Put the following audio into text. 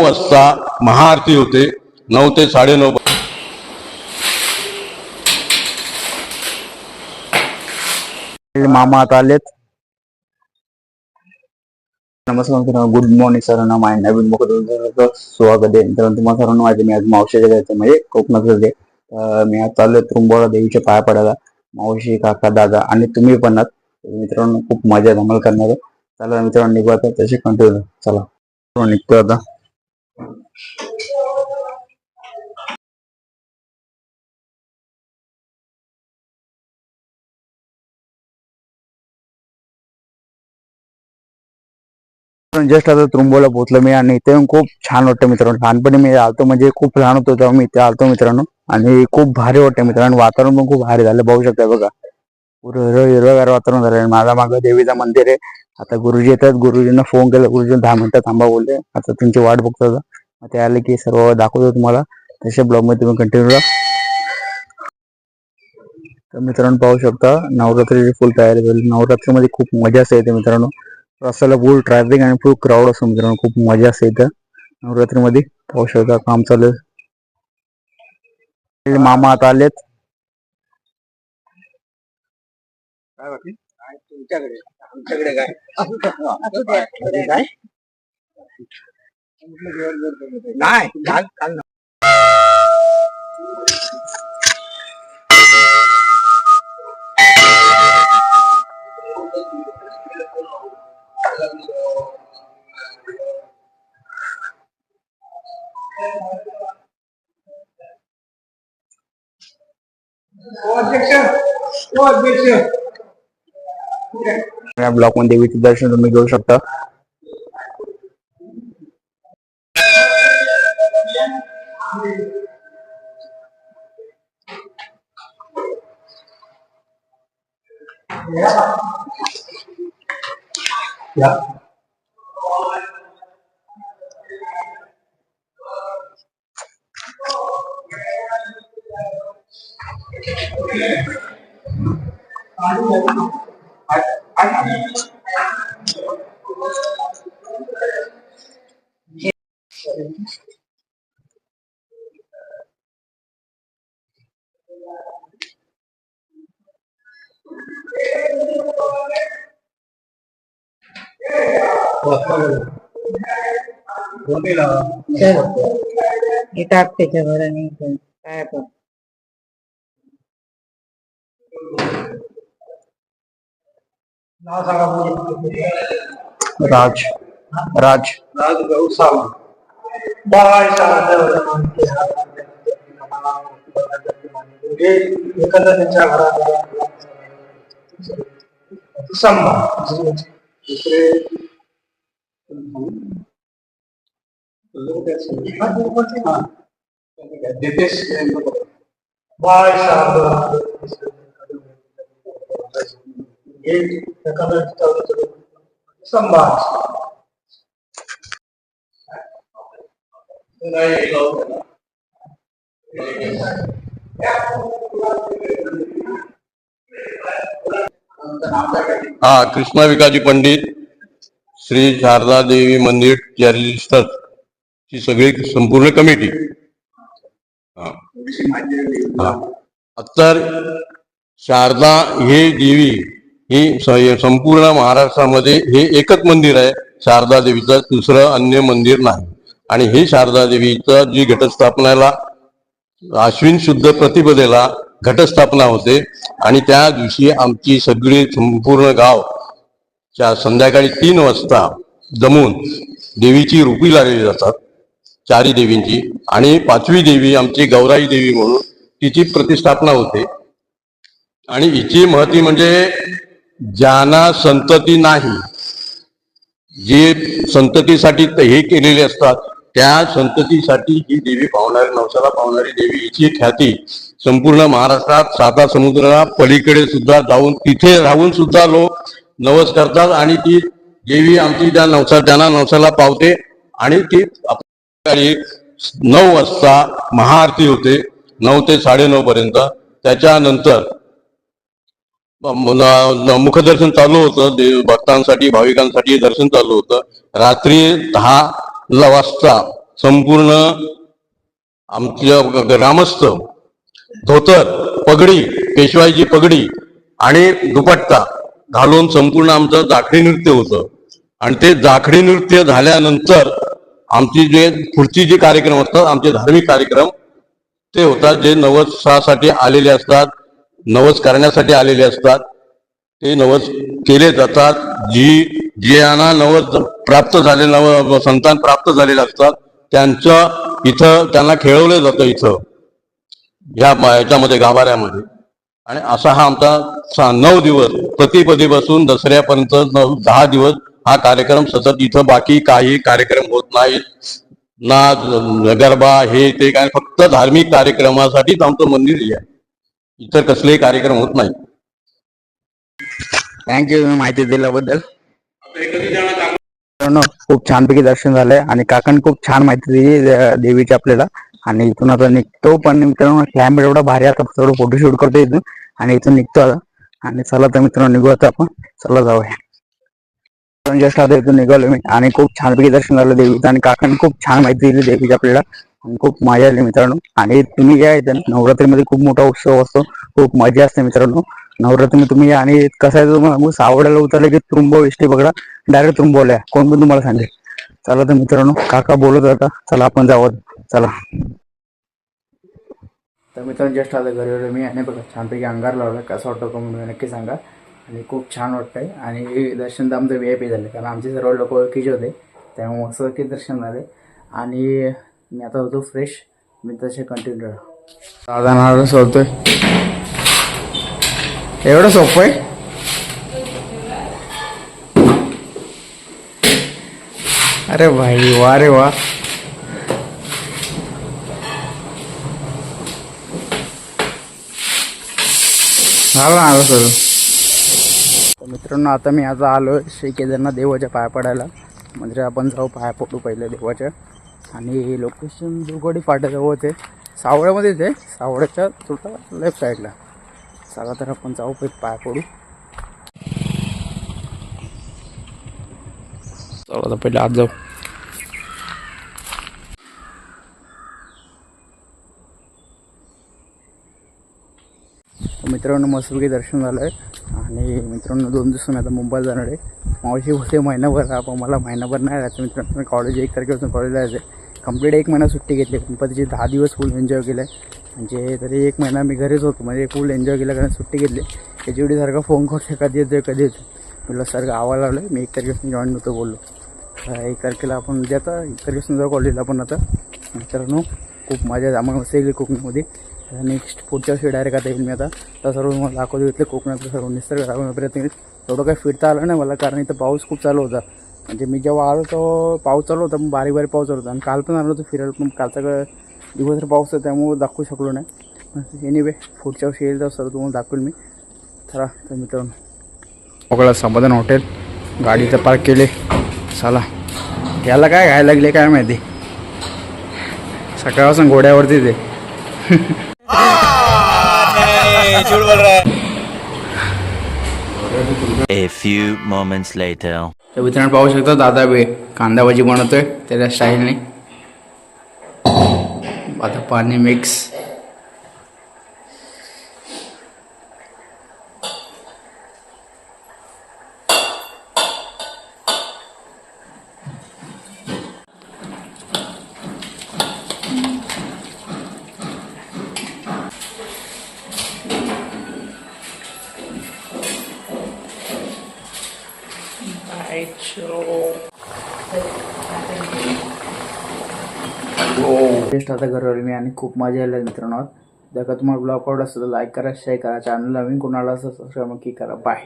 वाजता महाआरती होते. 9 ते 9:30. मामा आता आलेत. नमस्कार मित्रांनो, गुड मॉर्निंग सर्वांना. माझ्या नवीन मुखात स्वागत आहे. मित्रांनो, तुम्हाला सर्वांना माहिती मी आज मावशीच्या जायचं म्हणजे कोकणात जाते. मी आज चाललोय तुरुंबवाडा देवीच्या पाया पडायला. मावशी, काका, दादा आणि तुम्ही पण आहात. मित्रांनो, खूप मजा धमाल करणार आहे. चला मित्रांनो, निघू आता. तशी कंटिन्यू चला निघतो आता. जस्ट आता तुरुंबवाडा पोहोचलो मी आणि इथे खूप छान वाटतं मित्रांनो. लहानपणी मी आलतो म्हणजे खूप लहान होतो तेव्हा मी इथे आलतो मित्रांनो आणि खूप भारी वाटतं मित्रांनो. वातावरण पण खूप भारी झालं, बघू शकता बघा. पुरं हिरवगार वातावरण झालं. माझा मागं देवीचं मंदिर आहे. आता गुरुजी येतात. गुरुजींना फोन केला, गुरुजी 10 मिनिटं थांबा बोलले. आता तुमची वाट बघतो. ते आले की सर्व दाखवतो तुम्हाला. तसे ब्लॉग मध्ये तुम्ही कंटिन्यू राहा. तर मित्रांनो पाहू शकता नवरात्रीची फुल तयारी झाली. नवरात्रीमध्ये खूप मजा येते मित्रांनो. रस्त्याला फुल ट्रॅफिक आणि फुल क्राऊड असतो मित्रांनो. खूप मजा असते इथं नवरात्रीमध्ये. पाहू शकता काम चालू आहे. मामा आता आलेत. काय बाकी तुमच्याकडे आमच्याकडे काय काय नाही काल अध्यक्ष ब्लॉक मध्ये देवीचे दर्शन तुम्ही घेऊ शकता. टाकते भराने काय पण राज राज राज गौसावा बाय एखादा त्यांच्या घरात दुसरे बाय संभाष कृष्णा विकाजी पंडित, श्री शारदा देवी मंदिर चॅरिटेबल ट्रस्ट ची सगळी संपूर्ण कमिटी. तर शारदा हे देवी ही संपूर्ण महाराष्ट्रामध्ये हे एकच मंदिर आहे शारदा देवीचं. दुसरं अन्य मंदिर नाही. आणि हे शारदा देवीचं जी घटस्थापनाला आश्विन शुद्ध प्रतिपदेला घटस्थापना होते आणि त्या दिवशी आमची सगळी संपूर्ण गाव संध्याकाळी 3 वाजता जमून देवीची रूपी लागली जातात, 4 देवींची. आणि 5वी देवी आमची गौराई देवी म्हणून तिची प्रतिष्ठापना होते. आणि हिची महती म्हणजे ज्यांना संतती नाही, जे संततीसाठी हे केलेले असतात त्या संततीसाठी ही देवी पावणारी, नवसाला पावणारी देवी, हिची ख्याती संपूर्ण महाराष्ट्रात 7 समुद्राला पलीकडे सुद्धा जाऊन तिथे राहून सुद्धा लोक नवस करतात. आणि ती देवी आमची त्या ज्यांना नवसाला पावते. आणि ती 9 वाजता महाआरती होते, 9 ते 9:30 पर्यंत. त्याच्यानंतर मुखदर्शन चालू होतं, भक्तांसाठी भाविकांसाठी दर्शन चालू होतं. रात्री 10 वाजता संपूर्ण आमच्या ग्रामस्थ धोतर, पगडी, पेशवाईची पगडी आणि दुपट्टा घालून संपूर्ण आमचं जाखडी नृत्य होतं. आणि ते जाखडी नृत्य झाल्यानंतर आमची जे पुढची जे कार्यक्रम असतात, आमचे धार्मिक कार्यक्रम ते होतात, जे नवसासाठी आलेले असतात, नवस करण्यासाठी आलेले असतात, ते नवस केले जातात. जी यांना नवस प्राप्त झाले, संतान प्राप्त झालेले असतात त्यांचं इथं त्यांना खेळवलं जातं इथं याच्यामध्ये गाभाऱ्यामध्ये. आणि असा हा आमचा 9 दिवस प्रतिपदेपासून दसऱ्यापर्यंत 10 दिवस हा कार्यक्रम सतत इथं, बाकी काही कार्यक्रम होत नाहीत, ना गरबा हे ते काय, फक्त धार्मिक कार्यक्रमासाठीच आमचं मंदिर आहे. इतर कसलेही कार्यक्रम होत नाही. थँक्यू तुम्ही माहिती दिल्याबद्दल. मित्रांनो, खूप छानपैकी दर्शन झालंय आणि काकांनी खूप छान माहिती दिली देवीची आपल्याला. आणि इथून आता निघतो, पण मित्रांनो क्लायमेट एवढा भारी, आता थोडं फोटोशूट करतो इथून आणि इथून निघतो आता. आणि चला तर मित्रांनो निघू आता आपण, चला जाऊया. जस्ट आता इथून निघालो मी आणि खूप छानपैकी दर्शन झालं देवीचं आणि काकांनी खूप छान माहिती दिली देवीची आपल्याला आणि खूप मजा आली मित्रांनो. आणि तुम्ही या इथं नवरात्रीमध्ये खूप मोठा उत्सव असतो, खूप मजा असते मित्रांनो नवरात्रीमध्ये. तुम्ही या आणि कसं आहे तुम्हाला सावड्याला उतरले की त्रुंबो इष्टी पकडा, डायरेक्ट त्रुंबोला कोण पण तुम्हाला सांगेल. चला तर मित्रांनो काका बोलत होता, चला आपण जाऊ, चला. तर मित्रांनो जस्ट आता घरी आलो मी आणि बघा छानपैकी अंगार लावला, कसं वाटतं तुम्ही नक्की सांगा. आणि खूप छान वाटतंय. आणि दर्शन तर आमचं VIP झालं, कारण आमचे सर्व लोक ओळखीचे होते, त्यामुळे मस्त की दर्शन झाले. आणि मी आता होतो फ्रेश, मी तसे कंटिन्यू साधारण होतोय. एवढं सोपं आहे. अरे भाई वा रे वा. झालं ना सर. मित्रांनो आता मी आता आलो श्री केदारनाथ देवाच्या पाया पडायला, म्हणजे आपण जाऊ पाया पडू पहिले देवाच्या. आणि लोकेशन दुगडी फाट्याजवळ आहे, सावड्यामध्येच आहे, सावड्याच्या थोडं लेफ्ट साईडला. चला तर आपण जाऊ पाया पडू. चला तर पहिले आत जाऊ. मित्रांनो मस्तपैकी दर्शन झालं आहे. आणि मित्रांनो 2 दिवसांनी आता मुंबईला जाणार आहे. मावशी होते महिनाभर, आपण मला महिनाभर नाही राहायचं मित्रांनो. कॉलेज 1 तारखेपासून कॉलेजला जायचं, कंप्लीट 1 महिना सुट्टी घेतली. गणपतीचे 10 दिवस फुल एन्जॉय केलं आहे. म्हणजे तरी 1 महिना मी घरीच होतो, म्हणजे फुल एन्जॉय केलं, कारण सुट्टी घेतली. HOD फोन करते कधी येतोय कधी येतो, म्हटलं सारखं आवाज लावलं आहे. मी 1 तारखेपासून जॉईन होतो बोललो. 1 तारखेला आपण उद्या आता 1 तारखेपासून जाऊ कॉलेजला. पण आता मित्रांनो खूप मजा आम्हाला मस्त येईल कोकणामध्ये. नेक्स्ट पुढच्या वर्षी डायरेक्ट आता येईल मी. आता तर सर्व मला दाखवतो घेतले कोकणातलं सर्व निसर्ग दाखवण्याचा प्रयत्न केला. एवढं काही फिरता आलं नाही मला, कारण इथं पाऊस खूप चालू होता. म्हणजे मी जेव्हा आलो तो पाऊस चालू होता, मग बारीक बारीक पाऊस चालू होता. आणि काल पण आलो होतो फिरायला, पण कालचा दिवसभर पाऊस होता, त्यामुळे दाखवू शकलो नाही. एनिवे पुढच्या वर्षी येईल तर सर्व तुम्हाला दाखवेल मी. चला तर मित्रांनो मोकळा समाधान हॉटेल, गाडी तर पार्क केले. चला याला काय घ्यायला लागले काय माहिती, सकाळपासून घोड्यावरती ते. A few moments later. तर मित्रांनो पाहू शकता दादा कांदा भाजी बनवतोय त्याच्या स्टाईलने. आता पाणी मिक्स. टेस्ट आता घरी मी आणि खूप मजा आली मित्रांनो. जर का तुम्हाला ब्लॉग आवडला असेल तर लाईक करा, शेअर करा, चॅनलला नवीन कोणाला असेल सबस्क्राईब नक्की करा. बाय.